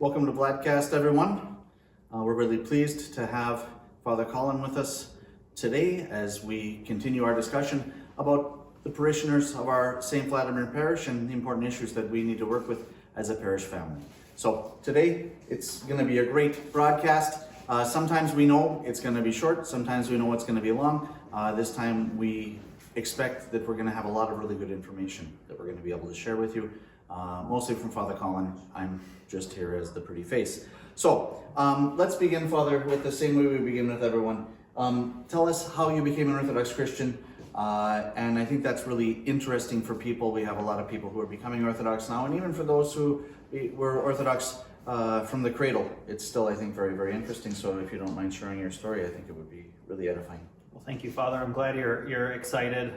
Welcome to Vladcast, everyone. We're really pleased to have Father Colin with us today as we continue our discussion about the parishioners of our St. Vladimir Parish and the important issues that we need to work with as a parish family. So today, it's going to be a great broadcast. Sometimes we know it's going to be short, sometimes we know it's going to be long. This time we expect that we're going to have a lot of really good information that we're going to be able to share with you. Mostly from Father Colin. I'm just here as the pretty face. So let's begin, Father, with the same way we begin with everyone. Tell us how you became an Orthodox Christian, and I think that's really interesting for people. We have a lot of people who are becoming Orthodox now, and even for those who were Orthodox from the cradle, it's still, I think, very, very interesting. So if you don't mind sharing your story, I think it would be really edifying. Well, thank you, Father. I'm glad you're excited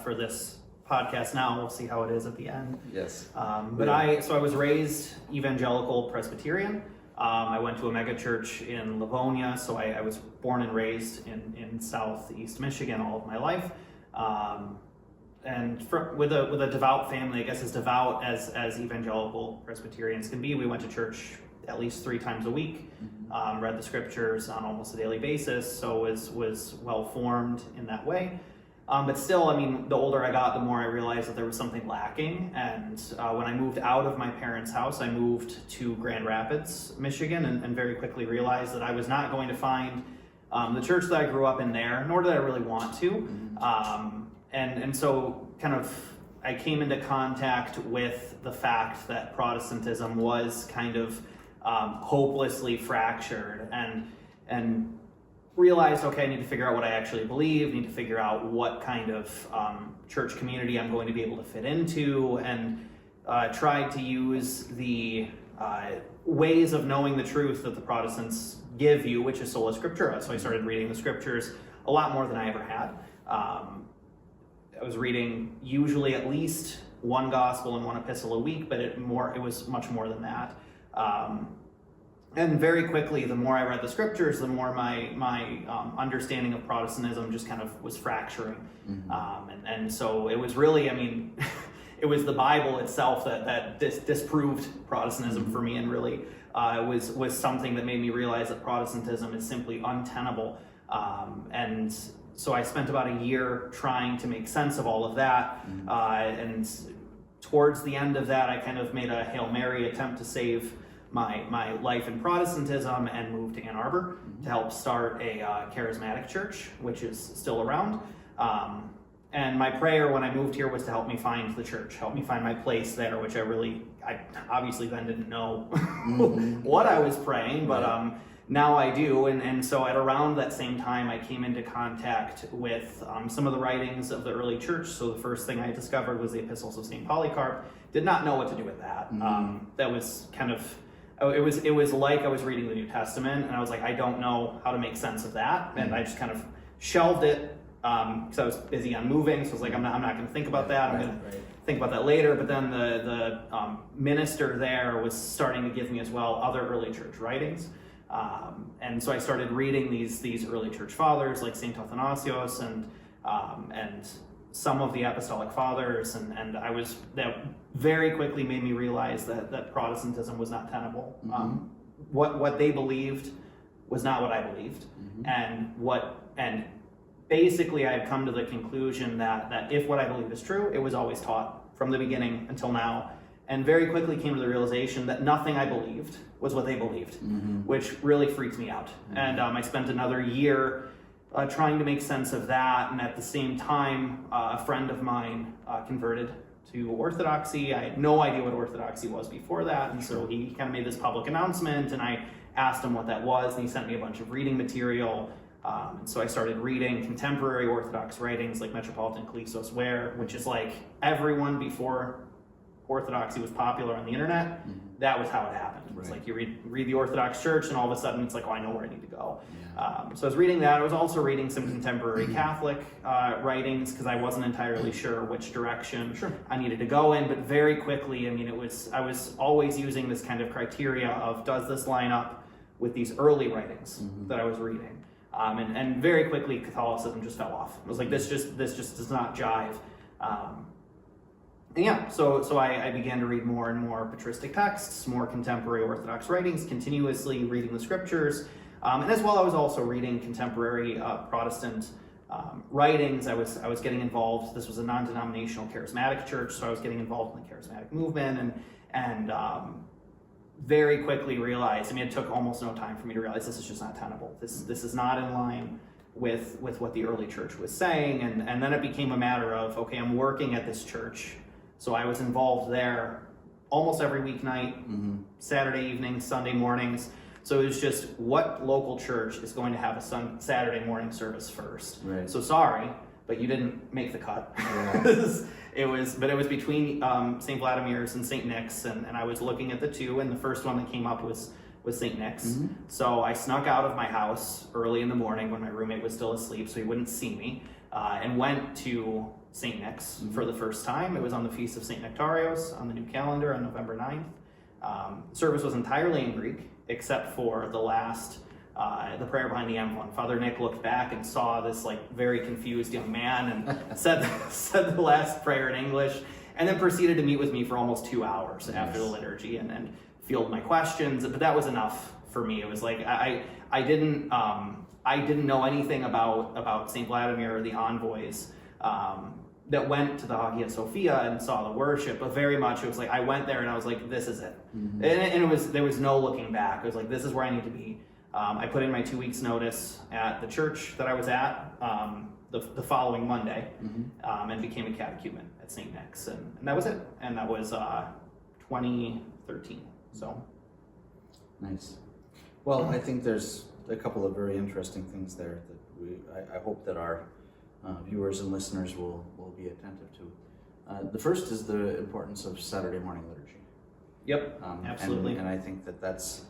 for this podcast now. We'll see how it is at the end. Yes. I was raised evangelical Presbyterian. I went to a mega church in Livonia, so I was born and raised in southeast Michigan all of my life. With a devout family, I guess as devout as evangelical Presbyterians can be. We went to church at least 3 times a week, read the scriptures on almost a daily basis, so was well formed in that way. But still, I mean, the older I got, the more I realized that there was something lacking. And when I moved out of my parents' house, I moved to Grand Rapids, Michigan, and very quickly realized that I was not going to find the church that I grew up in there, nor did I really want to. And so kind of I came into contact with the fact that Protestantism was kind of hopelessly fractured, and realized, okay, I need to figure out what I actually believe, need to figure out what kind of church community I'm going to be able to fit into, and tried to use the ways of knowing the truth that the Protestants give you, which is sola scriptura. So I started reading the scriptures a lot more than I ever had. I was reading usually at least one gospel and one epistle a week, but it was much more than that. And very quickly, the more I read the scriptures, the more my understanding of Protestantism just kind of was fracturing. And so it was really, I mean, it was the Bible itself that disproved Protestantism for me, and really was something that made me realize that Protestantism is simply untenable. And so I spent about a year trying to make sense of all of that. And towards the end of that, I kind of made a Hail Mary attempt to save my life in Protestantism and moved to Ann Arbor to help start a charismatic church, which is still around. And my prayer when I moved here was to help me find the church, help me find my place there, which I obviously then didn't know what I was praying, but now I do. And so at around that same time, I came into contact with some of the writings of the early church. So the first thing I discovered was the epistles of St. Polycarp. Did not know what to do with that. That was kind of, it was like I was reading the New Testament, and I was like, I don't know how to make sense of that. And I just kind of shelved it because I was busy on moving. So I was like, I'm not going to think about that. I'm going to think about that later. But then the minister there was starting to give me as well other early church writings. And so I started reading these early church fathers like St. Athanasius and some of the apostolic fathers, and that very quickly made me realize that Protestantism was not tenable. What they believed was not what I believed, and basically I had come to the conclusion that if what I believe is true, it was always taught from the beginning until now. And very quickly came to the realization that nothing I believed was what they believed, which really freaked me out. And I spent another year trying to make sense of that. And at the same time, a friend of mine converted to Orthodoxy. I had no idea what Orthodoxy was before that. And so he kind of made this public announcement, and I asked him what that was. And he sent me a bunch of reading material. And so I started reading contemporary Orthodox writings like Metropolitan Kallistos Ware, which is like everyone before Orthodoxy was popular on the internet. That was how it happened. It's like you read the Orthodox Church, and all of a sudden it's like, oh, I know where I need to go. So I was reading that. I was also reading some contemporary Catholic writings because I wasn't entirely sure which direction I needed to go in. But very quickly, I mean, I was always using this kind of criteria of, does this line up with these early writings that I was reading? And very quickly Catholicism just fell off. It was like, this just does not jive. And yeah, so I began to read more and more patristic texts, more contemporary Orthodox writings, continuously reading the scriptures. And as well, I was also reading contemporary Protestant writings. I was getting involved. This was a non-denominational charismatic church, so I was getting involved in the charismatic movement, and very quickly realized. I mean, it took almost no time for me to realize this is just not tenable. This is not in line with what the early church was saying, and then it became a matter of, okay, I'm working at this church, so I was involved there almost every weeknight, Saturday evenings, Sunday mornings. So it was just, what local church is going to have a Saturday morning service first? Right. So sorry, but you didn't make the cut. Yeah. It was between St. Vladimir's and St. Nick's, and I was looking at the two, and the first one that came up was St. Nick's. So I snuck out of my house early in the morning when my roommate was still asleep, so he wouldn't see me, and went to St. Nick's for the first time. It was on the Feast of St. Nectarios on the new calendar on November 9th. Service was entirely in Greek, except for the last, the prayer behind the emblem. Father Nick looked back and saw this like very confused young man and said the last prayer in English, and then proceeded to meet with me for almost 2 hours after the liturgy and field my questions. But that was enough for me. It was like I didn't know anything about St. Vladimir or the envoys that went to the Hagia Sophia and saw the worship, but very much it was like I went there and I was like, this is it. And there was no looking back. It was like, this is where I need to be. I put in my 2 weeks notice at the church that I was at the following Monday, and became a catechumen at St. Nick's, and that was it. And that was 2013. So nice. Well, I think there's a couple of very interesting things there that I hope that our viewers and listeners will be attentive to. The first is the importance of Saturday morning liturgy. Yep, absolutely. And I think that's,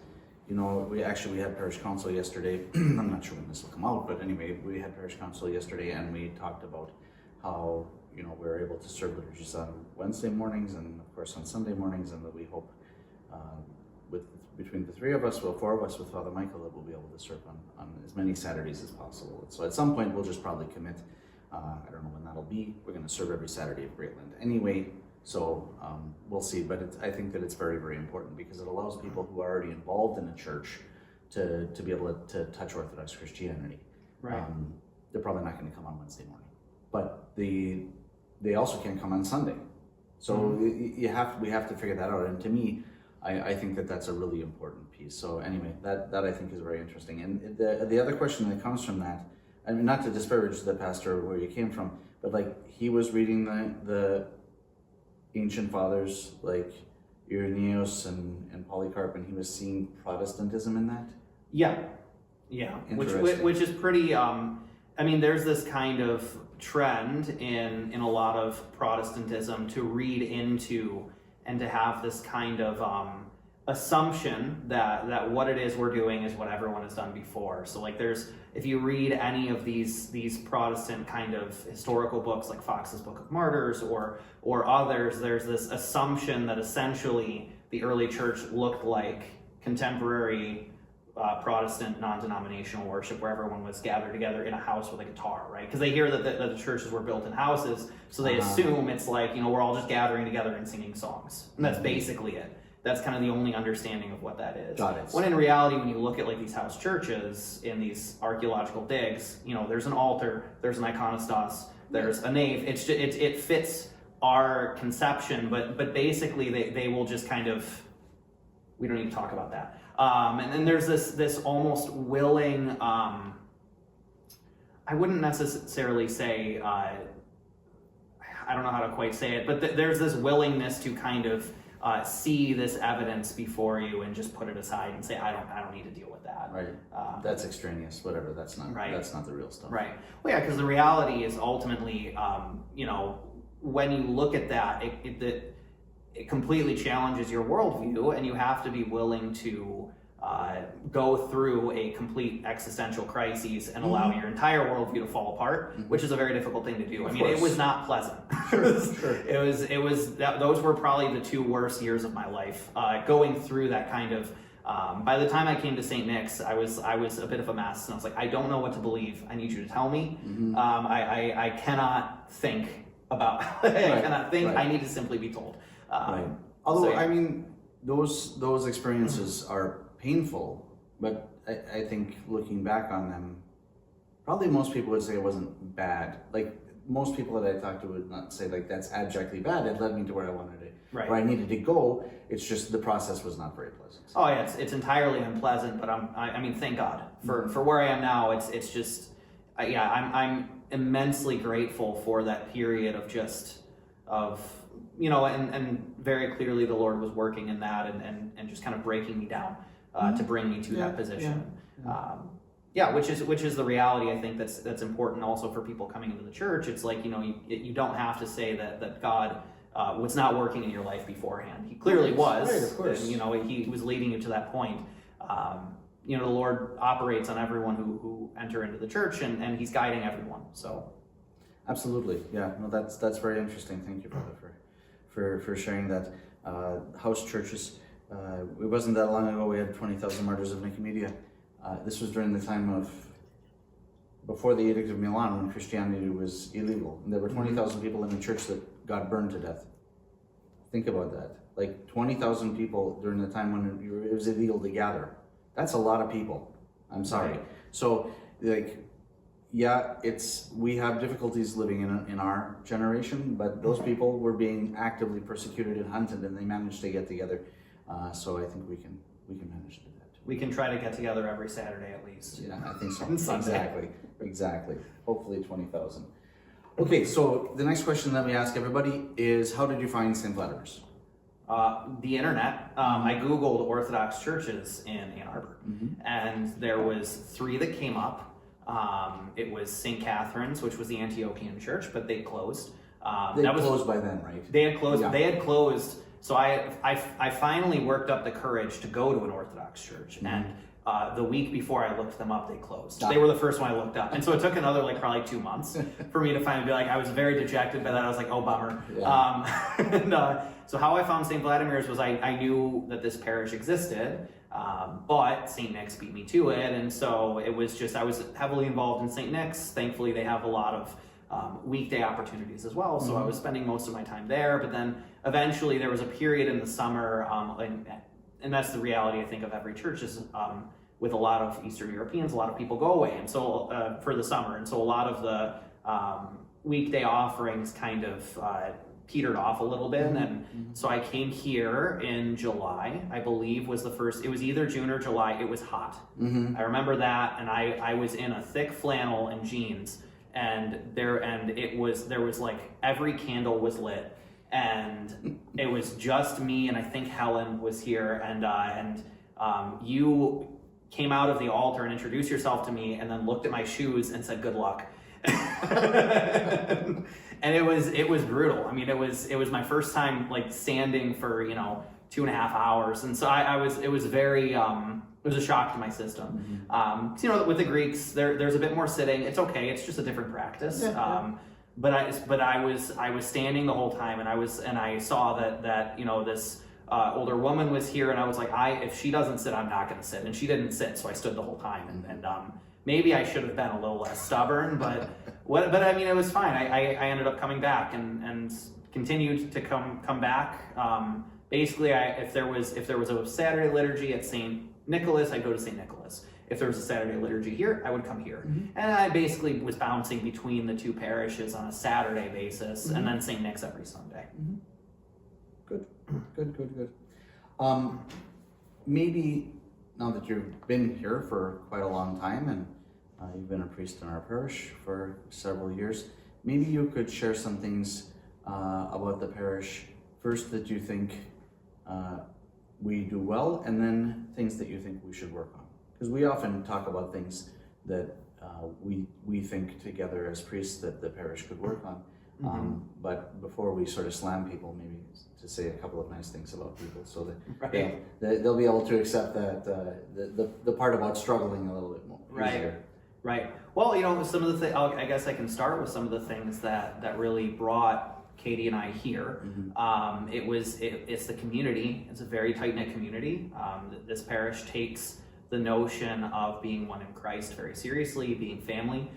we had parish council yesterday. I'm not sure when this will come out, but anyway, we had parish council yesterday, and we talked about how we're able to serve liturgies on Wednesday mornings and of course on Sunday mornings, and that we hope between the three of us, four of us with Father Michael, that we'll be able to serve on as many Saturdays as possible. So at some point we'll just probably commit. I don't know when that'll be. We're going to serve every Saturday of Greatland anyway, so we'll see. But I think that it's very, very important because it allows people who are already involved in a church to be able to touch Orthodox Christianity. Right. They're probably not going to come on Wednesday morning, but they also can't come on Sunday. So we have to figure that out. And to me, I think that that's a really important piece. So anyway, that I think is very interesting. And the other question that comes from that, I mean, not to disparage the pastor where you came from, but like he was reading the ancient fathers like Irenaeus and Polycarp, and he was seeing Protestantism in that. Yeah, which is pretty. I mean, there's this kind of trend in a lot of Protestantism to read into and to have this kind of assumption that what it is we're doing is what everyone has done before. So like if you read any of these Protestant kind of historical books like Fox's Book of Martyrs or others, there's this assumption that essentially the early church looked like contemporary Protestant non-denominational worship where everyone was gathered together in a house with a guitar, right? Because they hear that the churches were built in houses, so they assume it's like, we're all just gathering together and singing songs. And that's basically it. That's kind of the only understanding of what that is. Got it. When in reality, when you look at like these house churches in these archaeological digs, there's an altar, there's an iconostas, there's a nave. It fits our conception, but basically they will just kind of, we don't need to talk about that. And then there's this almost willing, I wouldn't necessarily say, I don't know how to quite say it, but there's this willingness to kind of see this evidence before you and just put it aside and say, I don't need to deal with that. Right. That's extraneous. Whatever. That's not. Right. That's not the real stuff. Right. Well, yeah, because the reality is ultimately, when you look at that, it completely challenges your worldview, and you have to be willing to go through a complete existential crisis and allow your entire worldview to fall apart, which is a very difficult thing to do. I mean, it was not pleasant. Sure. It was those were probably the 2 worst years of my life, going through that kind of. By the time I came to St. Nick's, I was a bit of a mess, and I was like, I don't know what to believe. I need you to tell me. I cannot think about I cannot think. Right. I need to simply be told. Right. Although, so, yeah. I mean, those experiences are painful, but I think looking back on them, probably most people would say it wasn't bad. Like, most people that I talked to would not say, like, that's abjectly bad. It led me to where I wanted to, where I needed to go. It's just the process was not very pleasant. Oh yeah, it's entirely unpleasant, but I mean, thank God for where I am now. It's just, I'm immensely grateful for that period of and very clearly the Lord was working in that and just kind of breaking me down to bring me to that position. Which is the reality. I think that's important also for people coming into the church. It's like, you don't have to say that God was not working in your life beforehand. He clearly was. Right, of course. And, he was leading you to that point. The Lord operates on everyone who enter into the church, and He's guiding everyone. So, absolutely, yeah. No, that's very interesting. Thank you, brother, for sharing that. House churches. It wasn't that long ago we had 20,000 martyrs of Nicomedia. This was during the time before the Edict of Milan, when Christianity was illegal. And there were 20,000 people in the church that got burned to death. Think about that. Like 20,000 people during the time when it was illegal to gather. That's a lot of people. I'm sorry. Right. So, like, yeah, we have difficulties living in our generation, but those people were being actively persecuted and hunted, and they managed to get together. So I think we can manage to do that. We can try to get together every Saturday at least. Yeah, I think so. And Sunday. Exactly. Hopefully 20,000. Okay, so the next question that we ask everybody is, how did you find St. Vladimir's? The internet. I Googled Orthodox churches in Ann Arbor, and there was 3 that came up. It was St. Catherine's, which was the Antiochian church, but they closed. They closed by then, right? They had closed. Yeah. They had closed. So I finally worked up the courage to go to an Orthodox church, and the week before I looked them up, they closed. They were the first one I looked up, and so it took another probably 2 months for me to finally be like, I was very dejected by that. I was like, oh, bummer. Yeah. So how I found St. Vladimir's was I knew that this parish existed, but St. Nick's beat me to it, and so it was just, I was heavily involved in St. Nick's. Thankfully, they have a lot of weekday opportunities as well, so I was spending most of my time there. But then eventually there was a period in the summer, and that's the reality, I think, of every church is with a lot of Eastern Europeans, a lot of people go away, and so for the summer, and so a lot of the weekday offerings kind of petered off a little bit, and so I came here in July, I believe was the first. It was either June or July. It was hot. I remember that, and I was in a thick flannel and jeans, and there was like every candle was lit, and it was just me, and I think Helen was here, and you came out of the altar and introduced yourself to me, and then looked at my shoes and said, "Good luck." And it was brutal. I mean, it was my first time standing for 2.5 hours, and so it was very it was a shock to my system. With the Greeks, there's a bit more sitting. It's okay. It's just a different practice. But I was standing the whole time, and I saw that this older woman was here, and I was like, if she doesn't sit, I'm not going to sit, and she didn't sit, so I stood the whole time, and maybe I should have been a little less stubborn, but I mean, it was fine. I ended up coming back and continued to come back. Basically, if there was a Saturday liturgy at St. Nicholas, I'd go to St. Nicholas. If there was a Saturday liturgy here, I would come here. And I basically was bouncing between the 2 parishes on a Saturday basis, and then St. Nick's every Sunday. Good. Maybe now that you've been here for quite a long time, and you've been a priest in our parish for several years, maybe you could share some things about the parish, first that you think we do well, and then things that you think we should work on. Because we often talk about things that we think together as priests that the parish could work on. But before we sort of slam people, maybe to say a couple of nice things about people, so that they'll be able to accept that the part about struggling a little bit more. Right. Well, some of the things, I guess I can start with some of the things that really brought Katie and I here. It's the community. It's a very tight-knit community. This parish takes the notion of being one in Christ very seriously, being family.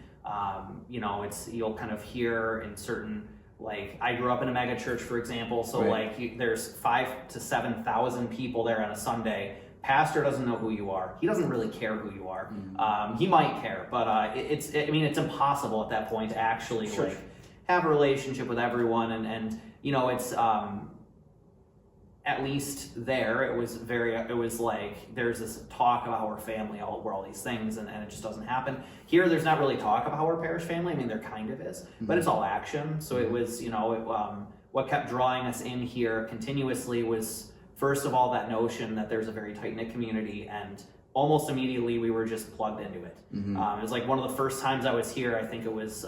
You'll kind of hear in certain Like I grew up in a mega church, for example, so Right. like there's 5,000 to 7,000 people there on a Sunday. Pastor doesn't know who you are. He doesn't really care who you are. He might care, but it's impossible at that point to actually Sure. like have a relationship with everyone, and you know, it's at least there it was like there's this talk about our family, all these things, and it just doesn't happen. Here there's not really talk about our parish family. I mean, there kind of is, but it's all action. So it was, you know, what kept drawing us in here continuously was, first of all, that notion that there's a very tight-knit community, and almost immediately we were just plugged into it. It was like one of the first times I was here, I think it was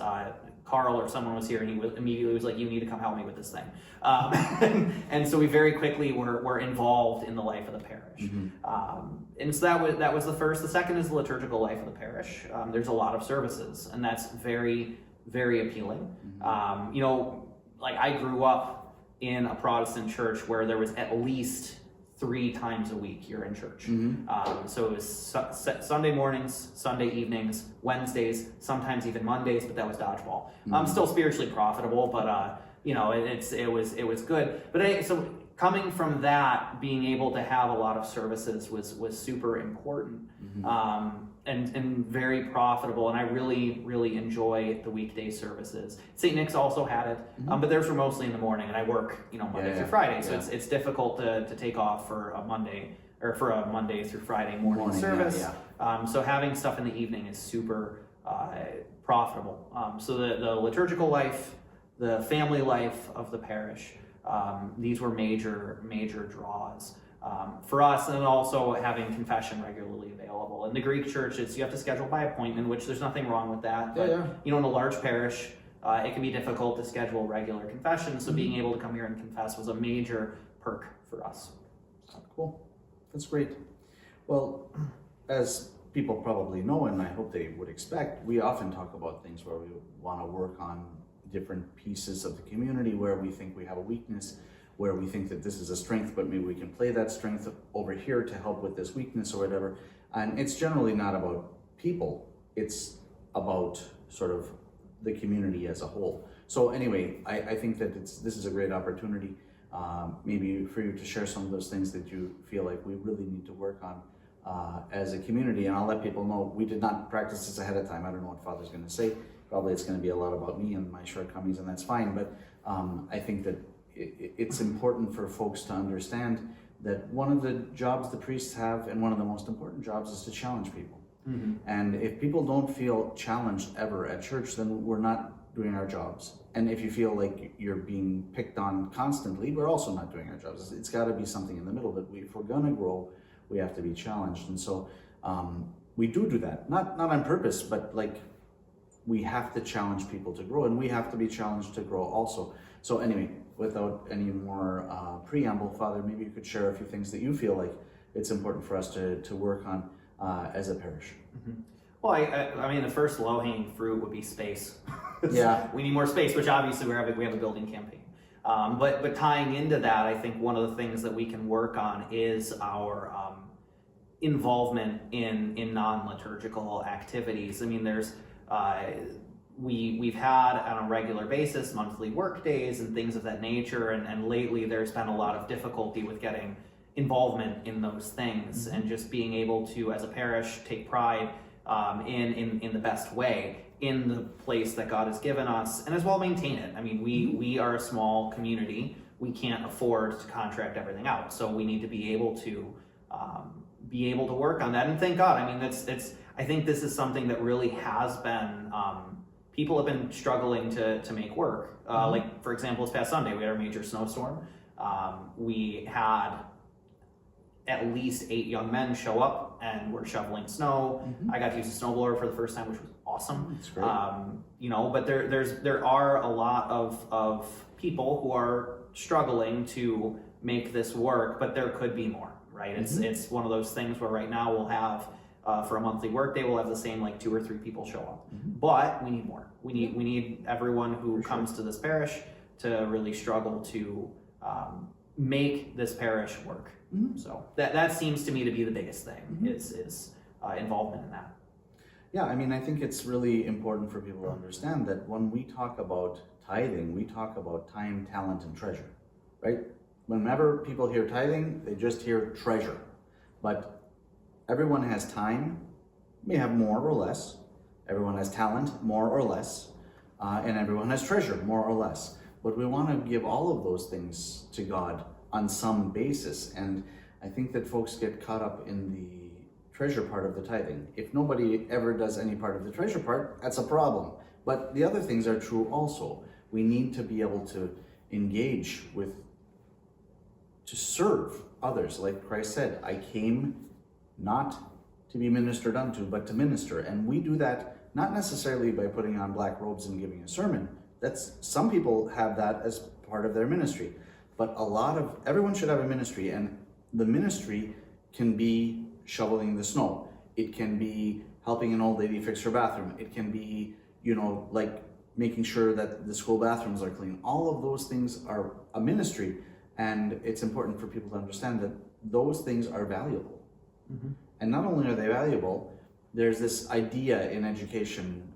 Carl or someone was here, and he immediately was like, you need to come help me with this thing. And so we very quickly were involved in the life of the parish. And so that was the first. The second is the liturgical life of the parish. There's a lot of services, and that's very, very appealing. You know, like I grew up in a Protestant church where there was at least 3 times a week you're in church. So it was Sunday mornings, Sunday evenings, Wednesdays, sometimes even Mondays, but that was dodgeball. Still spiritually profitable, but you know, it was good. But so coming from that, being able to have a lot of services was super important. And very profitable, and I really enjoy the weekday services. St. Nick's also had it, but theirs were mostly in the morning, and I work, you know, Monday through Friday, so it's difficult to take off for a Monday through Friday morning service. So having stuff in the evening is super profitable. So the liturgical life, the family life of the parish, these were major draws. For us, and also having confession regularly available. In the Greek church, you have to schedule by appointment, which there's nothing wrong with that. But, you know, in a large parish, it can be difficult to schedule regular confession, so being able to come here and confess was a major perk for us. Cool. That's great. Well, as people probably know, and I hope they would expect, we often talk about things where we want to work on different pieces of the community where we think we have a weakness, where we think that this is a strength, but maybe we can play that strength over here to help with this weakness or whatever. And it's generally not about people, it's about sort of the community as a whole. So anyway, I think that this is a great opportunity, maybe for you to share some of those things that you feel like we really need to work on as a community. And I'll let people know, we did not practice this ahead of time. I don't know what Father's gonna say. Probably it's gonna be a lot about me and my shortcomings, and that's fine. But I think that it's important for folks to understand that one of the jobs the priests have, and one of the most important jobs, is to challenge people. And if people don't feel challenged ever at church, then we're not doing our jobs. And if you feel like you're being picked on constantly, we're also not doing our jobs. It's got to be something in the middle. But if we're gonna grow, we have to be challenged. And so we do that, not on purpose, but like we have to challenge people to grow, and we have to be challenged to grow also. So anyway, without any more preamble, Father, maybe you could share a few things that you feel like it's important for us to work on as a parish. Well, I mean, the first low-hanging fruit would be space. Yeah. We need more space, which obviously we have a building campaign. But tying into that, I think one of the things that we can work on is our involvement in non-liturgical activities. I mean, there's we've had on a regular basis monthly work days and things of that nature, and lately there's been a lot of difficulty with getting involvement in those things, and just being able to, as a parish, take pride in the best way in the place that God has given us, and as well maintain it. I mean, we are a small community. We can't afford to contract everything out, so we need to be able to work on that. And thank God. I mean, I think this is something that really has been, people have been struggling to make work. Like, for example, this past Sunday, we had our major snowstorm. We had at least 8 young men show up and were shoveling snow. I got to use a snowblower for the first time, which was awesome. That's great. You know, but there are a lot of people who are struggling to make this work, but there could be more, right? It's one of those things where right now we'll have, for a monthly work day, we'll have the same like 2 or 3 people show up, but we need more. We need everyone who comes to this parish to really struggle to make this parish work. So that seems to me to be the biggest thing, is involvement in that. Yeah, I mean, I think it's really important for people to understand that when we talk about tithing, we talk about time, talent, and treasure, right? Whenever people hear tithing, they just hear treasure. But everyone has time, may have more or less. Everyone has talent, more or less. And everyone has treasure, more or less. But we want to give all of those things to God on some basis. And I think that folks get caught up in the treasure part of the tithing. If nobody ever does any part of the treasure part, that's a problem. But the other things are true also. We need to be able to engage with, to serve others. Like Christ said, I came not to be ministered unto, but to minister. And we do that not necessarily by putting on black robes and giving a sermon. That's, some people have that as part of their ministry. But everyone should have a ministry, and the ministry can be shoveling the snow. It can be helping an old lady fix her bathroom. It can be, like making sure that the school bathrooms are clean. All of those things are a ministry, and it's important for people to understand that those things are valuable. Mm-hmm. And not only are they valuable, there's this idea in education,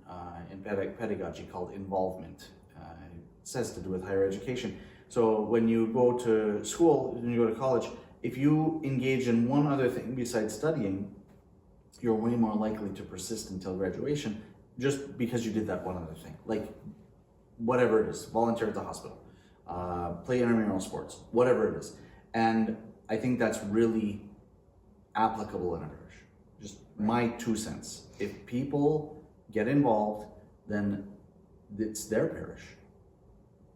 in pedagogy called involvement. It says to do with higher education. So when you go to school, when you go to college, if you engage in one other thing besides studying, you're way more likely to persist until graduation just because you did that one other thing. Like whatever it is, volunteer at the hospital, play intramural sports, whatever it is. And I think that's really applicable in a parish. Just my 2 cents. If people get involved, then it's their parish,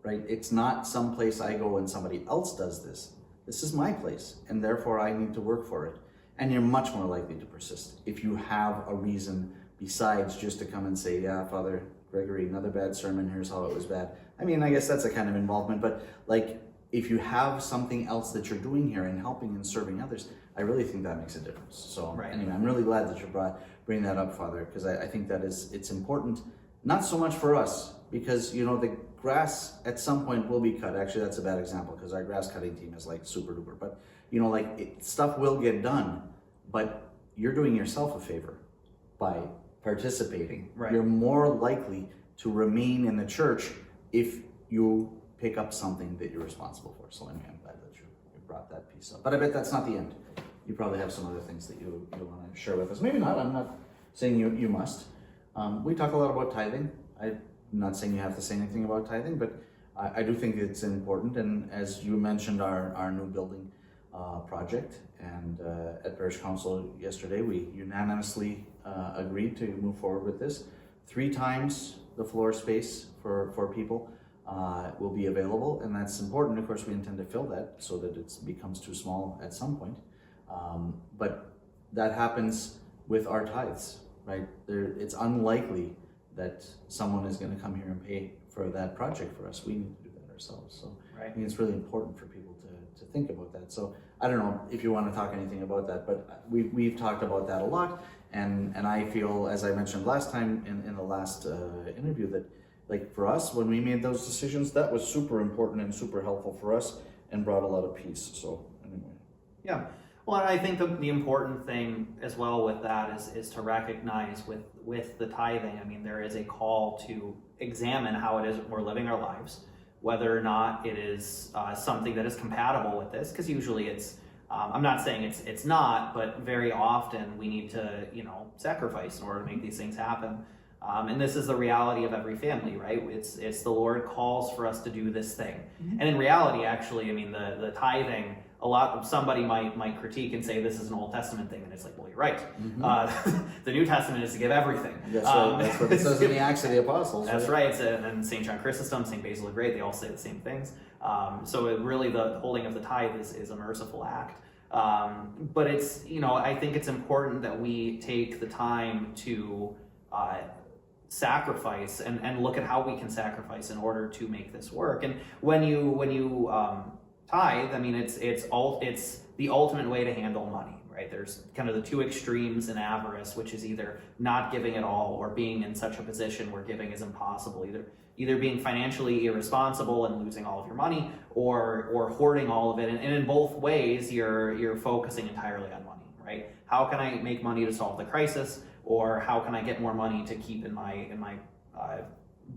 right? It's not some place I go and somebody else does this. This is my place, and therefore I need to work for it. And you're much more likely to persist if you have a reason besides just to come and say, yeah, Father Gregory, another bad sermon, here's how it was bad. I mean, I guess that's a kind of involvement, but like if you have something else that you're doing here and helping and serving others, I really think that makes a difference. So Anyway, I'm really glad that you bring that up, Father, because I think that it's important, not so much for us, because the grass at some point will be cut. Actually, that's a bad example because our grass cutting team is like super duper, but stuff will get done, but you're doing yourself a favor by participating. Right. You're more likely to remain in the church if you pick up something that you're responsible for. So anyway, I'm glad that you brought that piece up. But I bet that's not the end. You probably have some other things that you want to share with us. Maybe not. I'm not saying you must. We talk a lot about tithing. I'm not saying you have to say anything about tithing, but I do think it's important. And as you mentioned, our new building project, and at Parish Council yesterday, we unanimously agreed to move forward with this. 3 times the floor space for people will be available, and that's important. Of course, we intend to fill that so that it becomes too small at some point. But that happens with our tithes, right? It's unlikely that someone is going to come here and pay for that project for us. We need to do that ourselves. So I think it's really important for people to think about that. So I don't know if you want to talk anything about that, but we've talked about that a lot. And I feel, as I mentioned last time in the last interview, that like for us, when we made those decisions, that was super important and super helpful for us and brought a lot of peace. So anyway. Yeah. Well, and I think the important thing as well with that is to recognize with the tithing, I mean, there is a call to examine how it is we're living our lives, whether or not it is something that is compatible with this, because usually it's, I'm not saying it's not, but very often we need to, sacrifice in order to make these things happen. And this is the reality of every family, right? It's the Lord calls for us to do this thing. Mm-hmm. And in reality, actually, I mean, the tithing, somebody might critique and say this is an Old Testament thing, and it's like, well, you're right. Mm-hmm. The New Testament is to give everything. That's what it says in the Acts of the Apostles. That's right. And St. John Chrysostom, St. Basil the Great, they all say the same things. So it really, the holding of the tithe is a merciful act. But it's, I think it's important that we take the time to sacrifice and look at how we can sacrifice in order to make this work. And when you tithe, I mean, it's the ultimate way to handle money, right? There's kind of the 2 extremes in avarice, which is either not giving at all or being in such a position where giving is impossible, either being financially irresponsible and losing all of your money or hoarding all of it. And in both ways, you're focusing entirely on money, right? How can I make money to solve the crisis? or how can I get more money to keep in my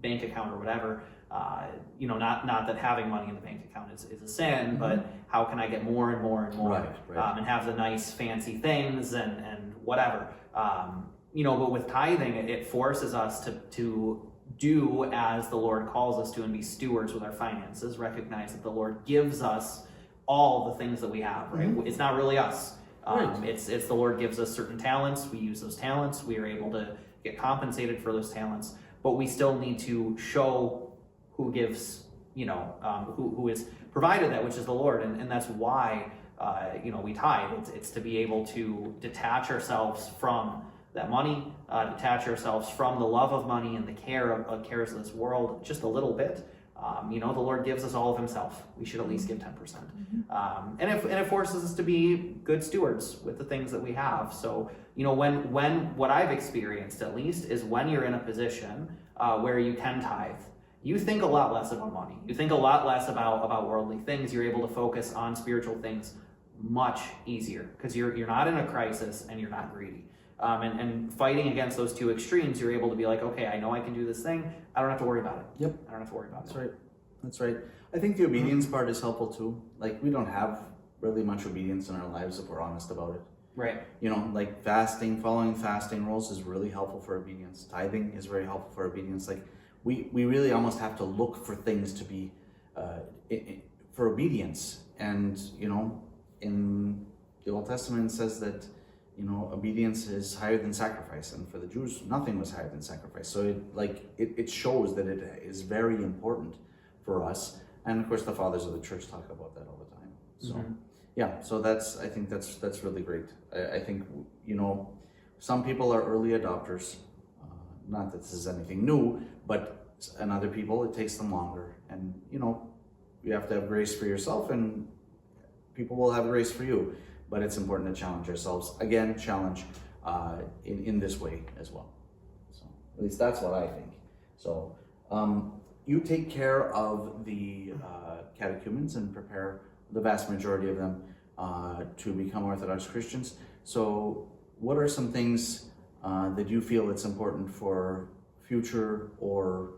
bank account or whatever. Not that having money in the bank account is a sin, but how can I get more and more and more, and have the nice fancy things and whatever. But with tithing, it forces us to do as the Lord calls us to and be stewards with our finances, recognize that the Lord gives us all the things that we have, right? It's not really us. It's the Lord gives us certain talents. We use those talents. We are able to get compensated for those talents, but we still need to show who gives, who is provided that, which is the Lord. And that's why, we tithe. It's to be able to detach ourselves from that money, detach ourselves from the love of money and the cares of this world just a little bit. The Lord gives us all of himself. We should at least give 10%. And it forces us to be good stewards with the things that we have. So, when what I've experienced at least is when you're in a position where you can tithe, you think a lot less about money. You think a lot less about worldly things. You're able to focus on spiritual things much easier because you're not in a crisis and you're not greedy. And fighting against those two extremes, you're able to be like, okay, I know I can do this thing. I don't have to worry about it. Yep. I don't have to worry about it. That's right. I think the obedience part is helpful too. Like, we don't have really much obedience in our lives if we're honest about it. Right. Like fasting, following fasting rules is really helpful for obedience. Tithing is very helpful for obedience. Like, we really almost have to look for things to be for obedience. And, in the Old Testament it says that, obedience is higher than sacrifice. And for the Jews, nothing was higher than sacrifice. So it shows that it is very important for us. And of course, the fathers of the church talk about that all the time. So so I think that's really great. I think, some people are early adopters. Not that this is anything new, and other people, it takes them longer. And, you have to have grace for yourself, and people will have grace for you. But it's important to challenge ourselves. Again, challenge in this way as well. So at least that's what I think. So you take care of the catechumens and prepare the vast majority of them to become Orthodox Christians. So what are some things that you feel it's important for future or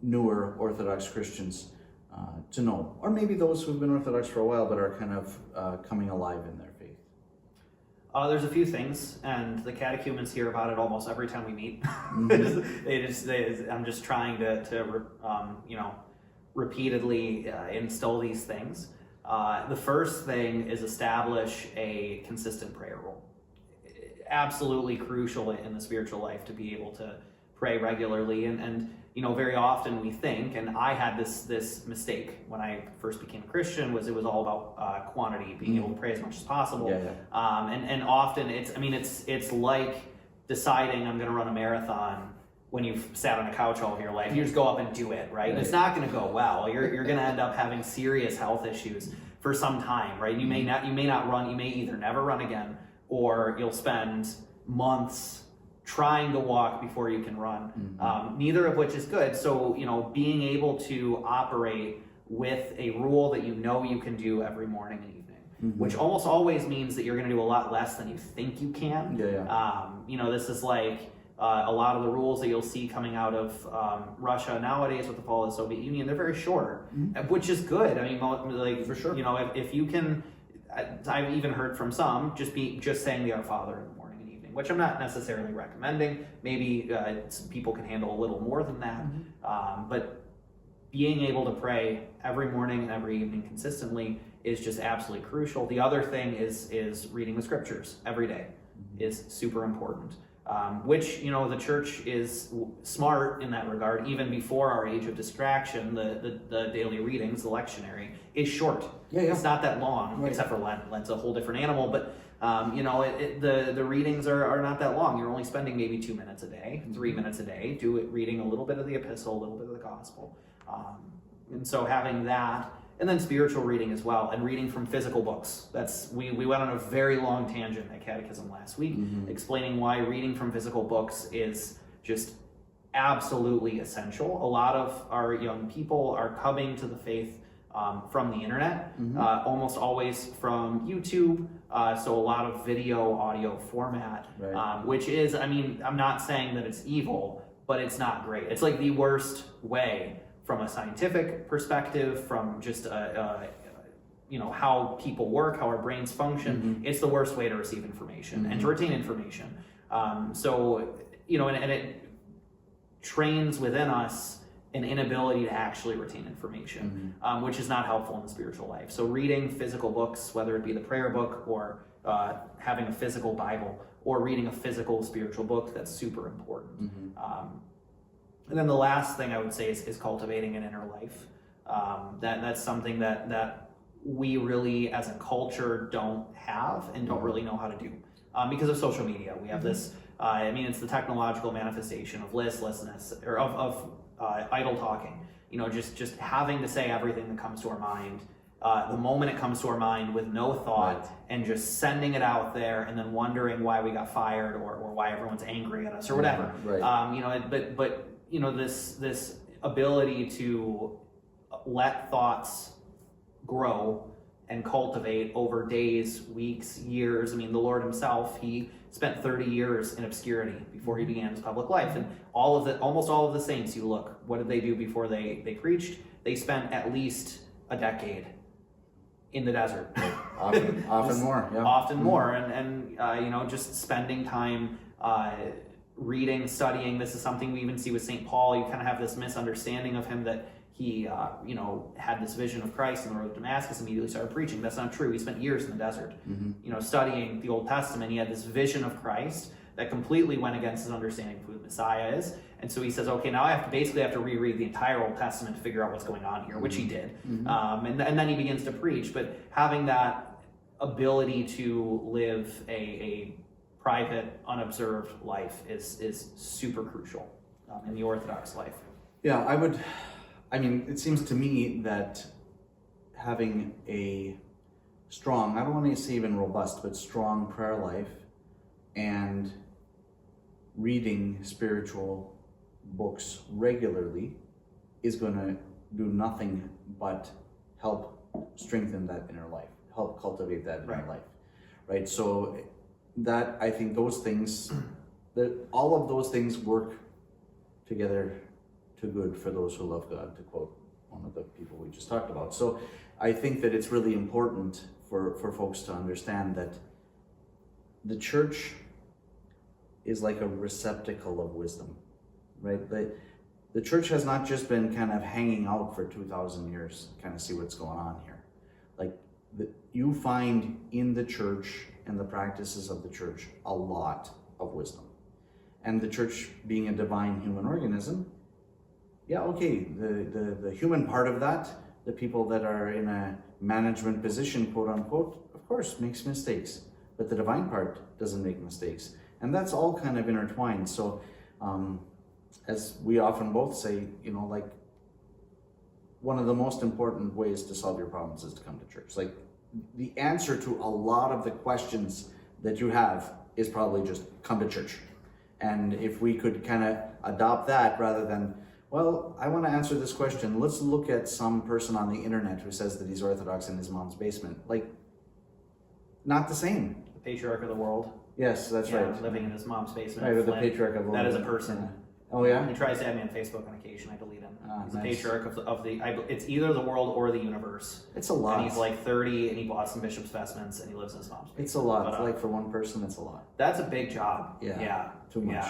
newer Orthodox Christians to know, or maybe those who've been Orthodox for a while but are kind of coming alive in their faith? There's a few things, and the catechumens hear about it almost every time we meet. I'm just trying to repeatedly instill these things. The first thing is establish a consistent prayer rule. Absolutely crucial in the spiritual life to be able to pray regularly, and very often we think, and I had this mistake when I first became a Christian, it was all about quantity, being able to pray as much as possible. And often it's like deciding I'm going to run a marathon when you've sat on a couch all of your life. You just go up and do it, right? And it's not going to go well. You're going to end up having serious health issues for some time, right? You may not run. You may either never run again, or you'll spend months trying to walk before you can run, neither of which is good. So, being able to operate with a rule that you can do every morning and evening, which almost always means that you're going to do a lot less than you think you can. This is like a lot of the rules that you'll see coming out of Russia nowadays with the fall of the Soviet Union. They're very short, which is good. I mean, for sure. If you can, I've even heard from some just saying the Our Father in the morning and evening, which I'm not necessarily recommending. Maybe people can handle a little more than that, but being able to pray every morning and every evening consistently is just absolutely crucial. The other thing is reading the scriptures every day is super important, which, the church is smart in that regard. Even before our age of distraction, the daily readings, the lectionary, is short. It's not that long, except for Lent. Lent's a whole different animal, but the readings are not that long. You're only spending maybe 2 minutes a day, 3 minutes a day, reading a little bit of the epistle, a little bit of the gospel. And so having that, and then spiritual reading as well, and reading from physical books. We went on a very long tangent at Catechism last week, explaining why reading from physical books is just absolutely essential. A lot of our young people are coming to the faith from the internet, Mm-hmm. almost always from YouTube. So a lot of video, audio format, Right. which is, I mean, I'm not saying that it's evil, but it's not great. It's like the worst way from a scientific perspective, from just how people work, how our brains function. Mm-hmm. It's the worst way to receive information and to retain information. And it trains within us an inability to actually retain information, which is not helpful in the spiritual life. So reading physical books, whether it be the prayer book or having a physical Bible or reading a physical spiritual book, that's super important. And then the last thing I would say is cultivating an inner life. That's something that we really as a culture don't have and don't really know how to do because of social media. We have this, it's the technological manifestation of listlessness or of idle talking, just having to say everything that comes to our mind the moment it comes to our mind with no thought, Right. and just sending it out there and then wondering why we got fired or why everyone's angry at us or whatever. Right. But this ability to let thoughts grow and cultivate over days, weeks, years. I mean, the Lord himself, he spent 30 years in obscurity before he began his public life. And almost all of the saints, you look, what did they do before they preached? They spent at least a decade in the desert. Often more. Yeah. Often more. And just spending time reading, studying. This is something we even see with St. Paul. You kind of have this misunderstanding of him that he, had this vision of Christ on the road to Damascus, immediately started preaching. That's not true. He spent years in the desert, studying the Old Testament. He had this vision of Christ that completely went against his understanding of who the Messiah is. And so he says, okay, now I have to reread the entire Old Testament to figure out what's going on here, which he did. And then he begins to preach. But having that ability to live a private, unobserved life is super crucial in the Orthodox life. Yeah, it seems to me that having a strong, I don't want to say even robust, but strong prayer life and reading spiritual books regularly is going to do nothing but help strengthen that inner life, help cultivate that inner life, right? So that, I think those things, all of those things work together to good for those who love God, to quote one of the people we just talked about. So I think that it's really important for folks to understand that the church is like a receptacle of wisdom, right? The church has not just been kind of hanging out for 2,000 years, kind of see what's going on here. You find in the church and the practices of the church a lot of wisdom. And the church being a divine human organism, yeah, okay, the human part of that, the people that are in a management position, quote unquote, of course, makes mistakes. But the divine part doesn't make mistakes. And that's all kind of intertwined. So as we often both say, one of the most important ways to solve your problems is to come to church. The answer to a lot of the questions that you have is probably just come to church. And if we could kind of adopt that rather than, well, I want to answer this question. Let's look at some person on the internet who says that he's Orthodox in his mom's basement. Not the same. The patriarch of the world. Yes, that's right. Living in his mom's basement. Right, with the patriarch of the world. That is a person. Yeah. Oh yeah? He tries to add me on Facebook on occasion. I delete him. He's nice. the patriarch of the it's either the world or the universe. It's a lot. And he's like 30 and he bought some bishop's vestments and he lives in his mom's basement. It's a lot. But, for one person, it's a lot. That's a big job. Yeah. Too much.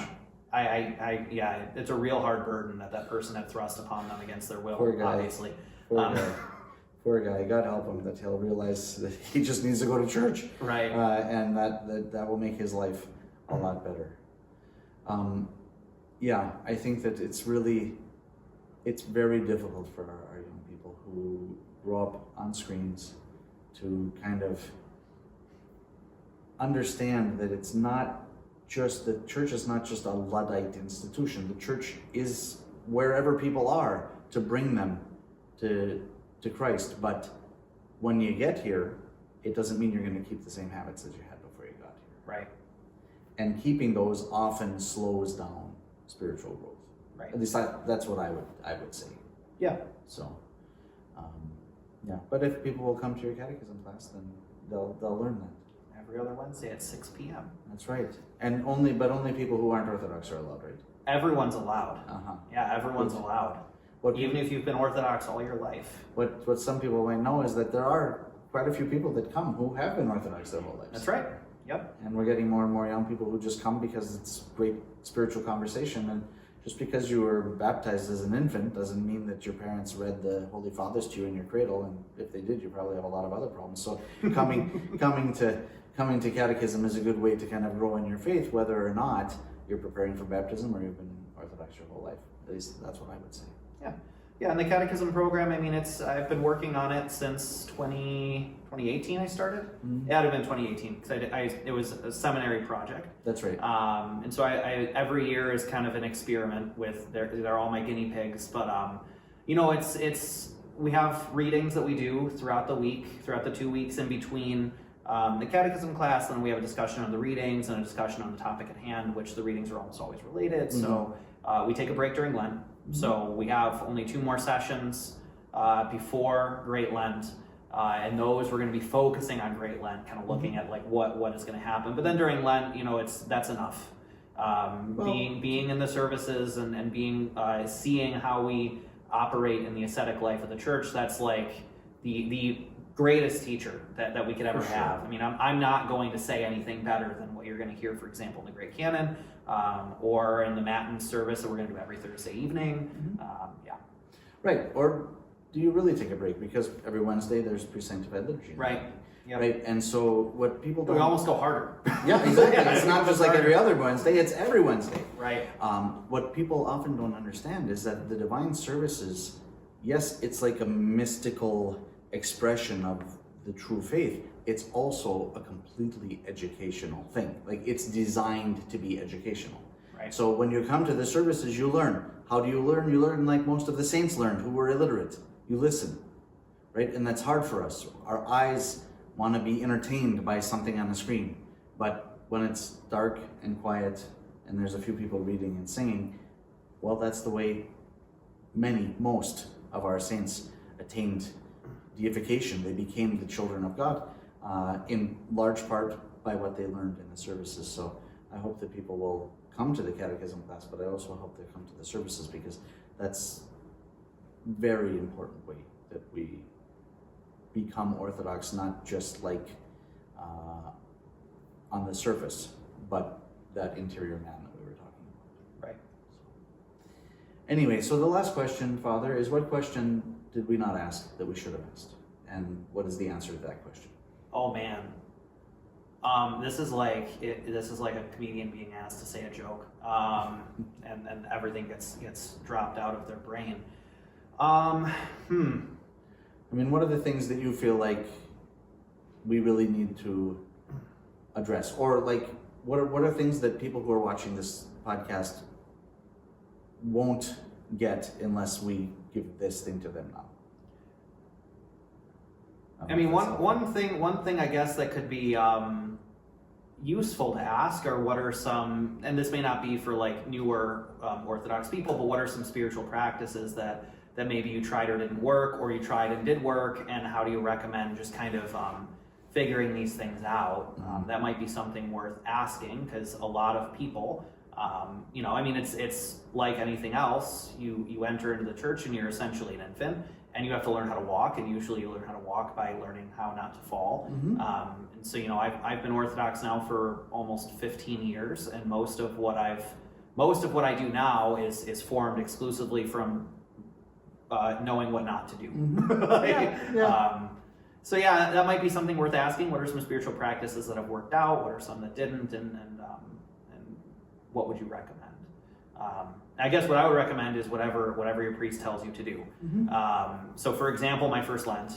Yeah. It's a real hard burden that person had thrust upon them against their will. Poor guy. Obviously. Poor guy. God help him that he'll realize that he just needs to go to church. Right. And that will make his life a lot better. I think that it's very difficult for our young people who grow up on screens to kind of understand that it's not just, the church is not just a Luddite institution. The church is wherever people are to bring them to Christ. But when you get here, it doesn't mean you're going to keep the same habits that you had before you got here. Right. And keeping those often slows down spiritual growth. Right. At least that's what I would say. Yeah. So, Yeah, but if people will come to your catechism class, then they'll learn that. Every other Wednesday at 6 p.m. That's right. And only people who aren't Orthodox are allowed, right? Everyone's allowed. Uh-huh. Yeah, everyone's allowed. Even if you've been Orthodox all your life. What some people might know is that there are quite a few people that come who have been Orthodox their whole lives. That's right. Yep. And we're getting more and more young people who just come because it's great spiritual conversation. And just because you were baptized as an infant doesn't mean that your parents read the Holy Fathers to you in your cradle. And if they did, you probably have a lot of other problems. So coming to catechism is a good way to kind of grow in your faith, whether or not you're preparing for baptism or you've been Orthodox your whole life. At least that's what I would say. Yeah. Yeah, and the catechism program, I mean, I've been working on it since 2018 I started. Mm-hmm. It had to have been 2018 because it was a seminary project. That's right. And so I every year is kind of an experiment with, they're all my guinea pigs, but you know, we have readings that we do throughout the week, throughout the 2 weeks in between the catechism class, and then we have a discussion on the readings and a discussion on the topic at hand, which the readings are almost always related. Mm-hmm. So we take a break during Lent. Mm-hmm. So we have only 2 more sessions before Great Lent, and those we're going to be focusing on Great Lent, kind of looking at like what is going to happen. But then during Lent, you know, that's enough. Being in the services and being seeing how we operate in the ascetic life of the church, that's like the greatest teacher that we could ever have. I mean, I'm not going to say anything better than what you're going to hear, for example, in the Great Canon, or in the Matin service that we're going to do every Thursday evening. Mm-hmm. Yeah. Right. Or do you really take a break? Because every Wednesday there's pre-sanctified liturgy. Right. Yep. Right. And so what people don't... We almost go harder. Yeah, exactly. It's not just like every other Wednesday, it's every Wednesday. Right. What people often don't understand is that the divine services, yes, it's like a mystical expression of the true faith. It's also a completely educational thing. Like, it's designed to be educational. Right. So when you come to the services, you learn. How do you learn? You learn like most of the saints learned who were illiterate. You listen, right? And that's hard for us. Our eyes want to be entertained by something on the screen. But when it's dark and quiet and there's a few people reading and singing, well, that's the way most of our saints attained deification. They became the children of God, in large part by what they learned in the services. So I hope that people will come to the catechism class, but I also hope they come to the services, because that's a very important way that we become Orthodox, not just like on the surface, but that interior man that we were talking about. Right. Anyway, so the last question, Father, is what question did we not ask that we should have asked? And what is the answer to that question? Oh man. This is like a comedian being asked to say a joke, and everything gets dropped out of their brain. I mean, what are the things that you feel like we really need to address, or like what are things that people who are watching this podcast won't get unless we give this thing to them now? I mean, one thing I guess that could be useful to ask are what are some, and this may not be for like newer Orthodox people, but what are some spiritual practices that maybe you tried or didn't work, or you tried and did work, and how do you recommend just kind of figuring these things out? That might be something worth asking, because a lot of people, you know, I mean, it's like anything else. You enter into the church and you're essentially an infant, and you have to learn how to walk, and usually you learn how to walk by learning how not to fall. Mm-hmm. And so, you know, I've been Orthodox now for almost 15 years, and most of what I do now is formed exclusively from knowing what not to do. Mm-hmm. So yeah, that might be something worth asking. What are some spiritual practices that have worked out? What are some that didn't? And what would you recommend? I guess what I would recommend is whatever your priest tells you to do. Mm-hmm. So for example, my first Lent,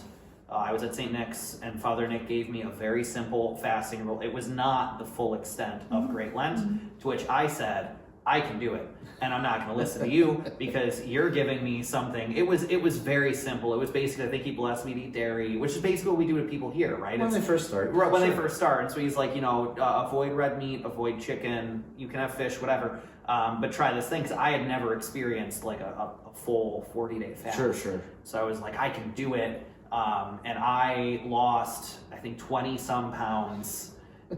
I was at St. Nick's, and Father Nick gave me a very simple fasting rule. It was not the full extent of Great Lent, mm-hmm. to which I said, I can do it, and I'm not going to listen to you because you're giving me something. It was very simple. It was basically, I think he blessed me to eat dairy, which is basically what we do to people here, right? When they first start. Right, when they first start. And so he's like, you know, avoid red meat, avoid chicken, you can have fish, whatever, but try this thing, because I had never experienced like a full 40-day fast. Sure. So I was like, I can do it. and I lost, I think, 20 some pounds.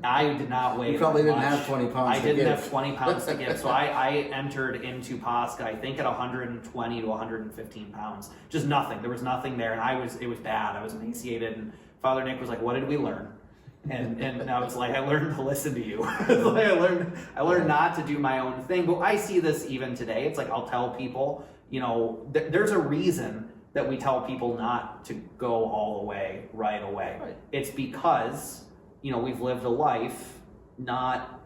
I did not weigh You probably that didn't much. have 20 pounds I to didn't give. have 20 pounds to give. So I entered into Pascha, I think, at 120 to 115 pounds. Just nothing. There was nothing there. And it was bad. I was emaciated. And Father Nick was like, what did we learn? And I was like, I learned to listen to you. Like I learned not to do my own thing. But I see this even today. It's like, I'll tell people, there's a reason that we tell people not to go all the way right away. Right. It's because, we've lived a life not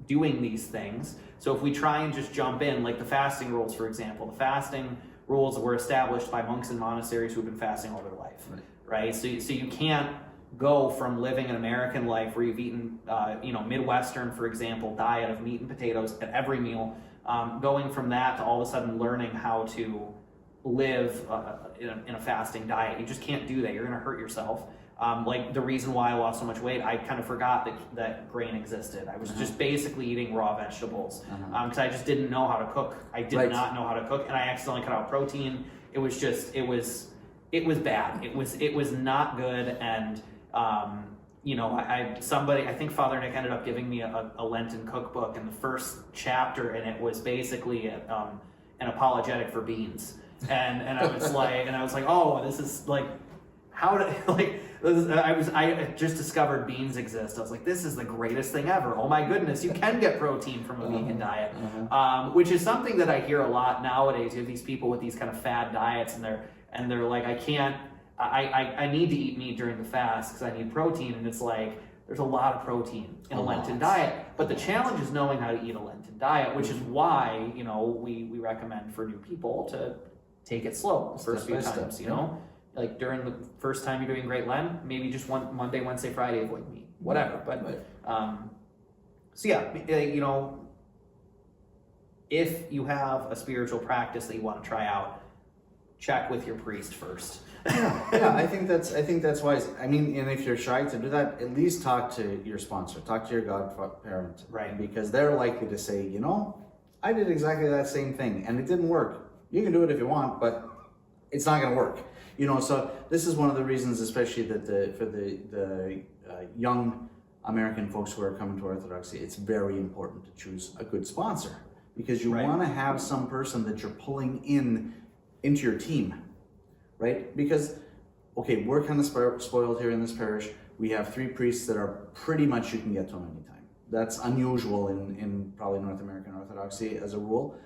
doing these things. So if we try and just jump in, like the fasting rules, for example, the fasting rules were established by monks in monasteries who've been fasting all their life, right? So you can't go from living an American life where you've eaten, Midwestern, for example, diet of meat and potatoes at every meal, going from that to all of a sudden learning how to live in a fasting diet. You just can't do that. You're going to hurt yourself. Like the reason why I lost so much weight, I kind of forgot that grain existed. I was just basically eating raw vegetables because I just didn't know how to cook. I did not know how to cook, and I accidentally cut out protein. It was bad. It was not good, and I think Father Nick ended up giving me a Lenten cookbook, and the first chapter in it was basically an apologetic for beans, and I was like, oh, this is like, how to like. I just discovered beans exist. I was like, this is the greatest thing ever. Oh my goodness, you can get protein from a vegan diet, which is something that I hear a lot nowadays. You have these people with these kind of fad diets, and they're like, I need to eat meat during the fast because I need protein, and it's like, there's a lot of protein in a Lenten diet, but the challenge is knowing how to eat a Lenten diet, which is why, we recommend for new people to take it slow the first few times, like during the first time you're doing Great Lent, maybe just one Monday, Wednesday, Friday avoid meat, whatever. But if you have a spiritual practice that you want to try out, check with your priest first. Yeah, I think that's wise. I mean, and if you're shy to do that, at least talk to your sponsor, talk to your godparent, right? Because they're likely to say, I did exactly that same thing and it didn't work. You can do it if you want, but it's not going to work. So this is one of the reasons, especially that for the young American folks who are coming to Orthodoxy, it's very important to choose a good sponsor, because you want to have some person that you're pulling into your team, right? Because, okay, we're kind of spoiled here in this parish. We have 3 priests that are pretty much, you can get to them anytime. That's unusual in probably North American Orthodoxy as a rule.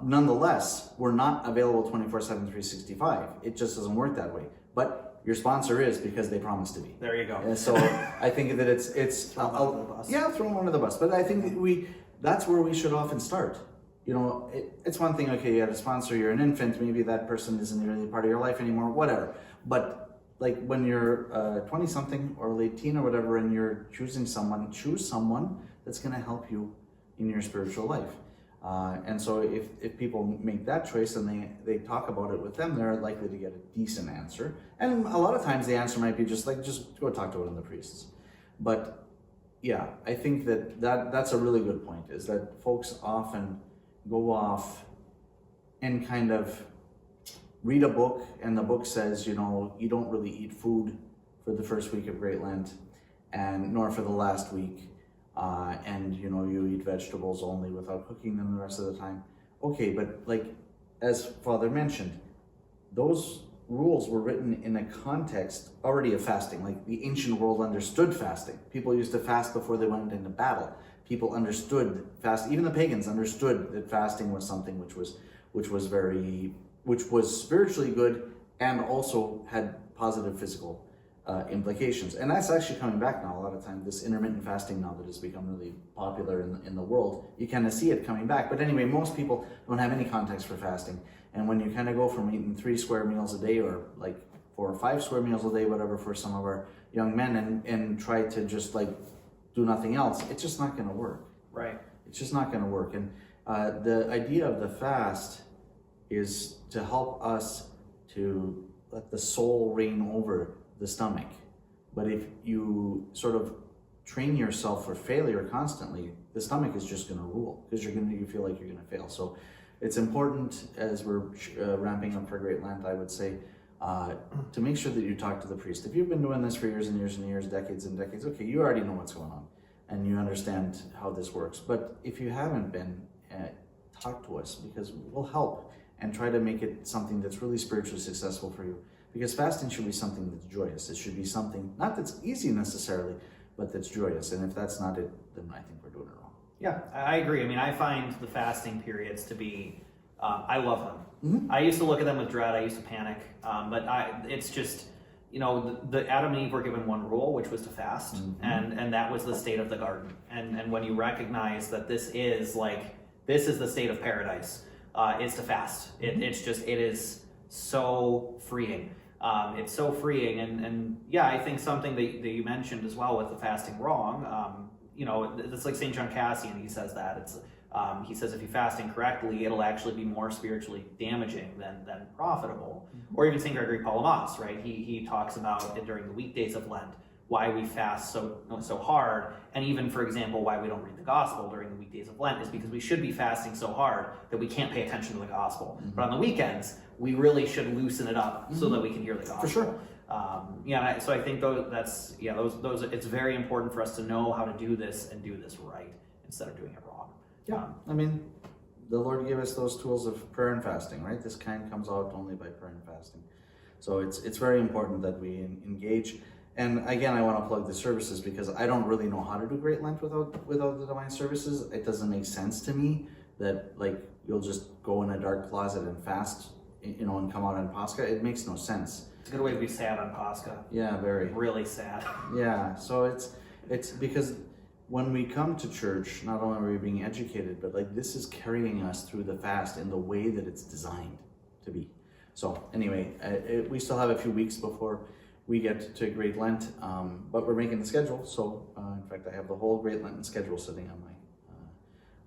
Nonetheless, we're not available 24/7, 365. It just doesn't work that way. But your sponsor is, because they promised to be. There you go. And so I think that it's throw them under the bus. Yeah, throw them under the bus. But I think that that's where we should often start. It's one thing, okay, you have a sponsor, you're an infant, maybe that person isn't really part of your life anymore, whatever. But like when you're 20-something or late teen or whatever, and you're choosing someone, choose someone that's going to help you in your spiritual life. And so if people make that choice and they talk about it with them, they're likely to get a decent answer. And a lot of times the answer might be just go talk to one of the priests. But yeah, I think that's a really good point, is that folks often go off and kind of read a book, and the book says, you don't really eat food for the first week of Great Lent, and nor for the last week. And you eat vegetables only without cooking them the rest of the time. Okay, but like as Father mentioned, those rules were written in a context already of fasting. Like the ancient world understood fasting. People used to fast before they went into battle. People understood fast. Even the pagans understood that fasting was something which was spiritually good and also had positive physical implications. And that's actually coming back now a lot of time. This intermittent fasting now that has become really popular in the world, you kind of see it coming back. But anyway, most people don't have any context for fasting. And when you kind of go from eating 3 square meals a day, or like 4 or 5 square meals a day, whatever, for some of our young men, and try to just like do nothing else, it's just not going to work. Right. It's just not going to work. And the idea of the fast is to help us to let the soul reign over the stomach. But if you sort of train yourself for failure constantly, the stomach is just going to rule, because you feel like you're going to fail. So it's important, as we're ramping up for Great Lent, I would say, to make sure that you talk to the priest. If you've been doing this for years and years and years, decades and decades, okay, you already know what's going on and you understand how this works. But if you haven't been, talk to us, because we'll help and try to make it something that's really spiritually successful for you. Because fasting should be something that's joyous. It should be something, not that's easy necessarily, but that's joyous. And if that's not it, then I think we're doing it wrong. Yeah, I agree. I mean, I find the fasting periods to be, I love them. Mm-hmm. I used to look at them with dread. I used to panic. But it's just, the Adam and Eve were given one rule, which was to fast. Mm-hmm. And that was the state of the garden. And when you recognize that this is the state of paradise, is to fast. Mm-hmm. It is so freeing. It's so freeing. And yeah, I think something that you mentioned as well with the fasting wrong, it's like St. John Cassian, he says that. He says if you fast incorrectly, it'll actually be more spiritually damaging than profitable. Mm-hmm. Or even St. Gregory Palamas, right? He talks about it during the weekdays of Lent, why we fast so hard, and even, for example, why we don't read the gospel during the weekdays of Lent is because we should be fasting so hard that we can't pay attention to the gospel. Mm-hmm. But on the weekends, we really should loosen it up mm-hmm. so that we can hear the gospel. For sure. So I think those it's very important for us to know how to do this and do this right instead of doing it wrong. Yeah, I mean, the Lord gave us those tools of prayer and fasting, right? This kind comes out only by prayer and fasting. So it's very important that we engage. And again, I want to plug the services because I don't really know how to do Great Lent without the divine services. It doesn't make sense to me that you'll just go in a dark closet and fast, and come out on Pascha. It makes no sense. It's a good way to be sad on Pascha. Yeah, very. Really sad. Yeah, so it's because when we come to church, not only are we being educated, but this is carrying us through the fast in the way that it's designed to be. So anyway, we still have a few weeks before we get to Great Lent, but we're making the schedule. So in fact, I have the whole Great Lenten schedule sitting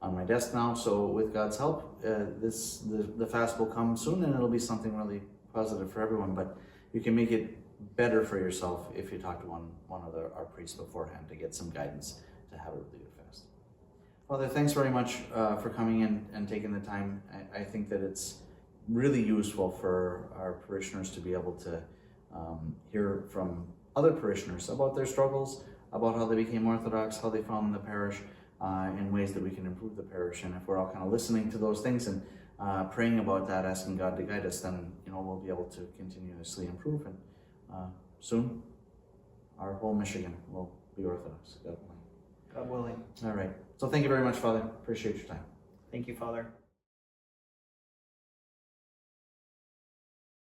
on my desk now. So with God's help, the fast will come soon, and it'll be something really positive for everyone. But you can make it better for yourself if you talk to one of our priests beforehand to get some guidance to have a really good fast. Father, thanks very much for coming in and taking the time. I think that it's really useful for our parishioners to be able to hear from other parishioners about their struggles, about how they became Orthodox, how they found the parish, in ways that we can improve the parish. And if we're all kind of listening to those things and praying about that, asking God to guide us, then we'll be able to continuously improve. And soon, our whole Michigan will be Orthodox, God willing. God willing. All right. So thank you very much, Father. Appreciate your time. Thank you, Father.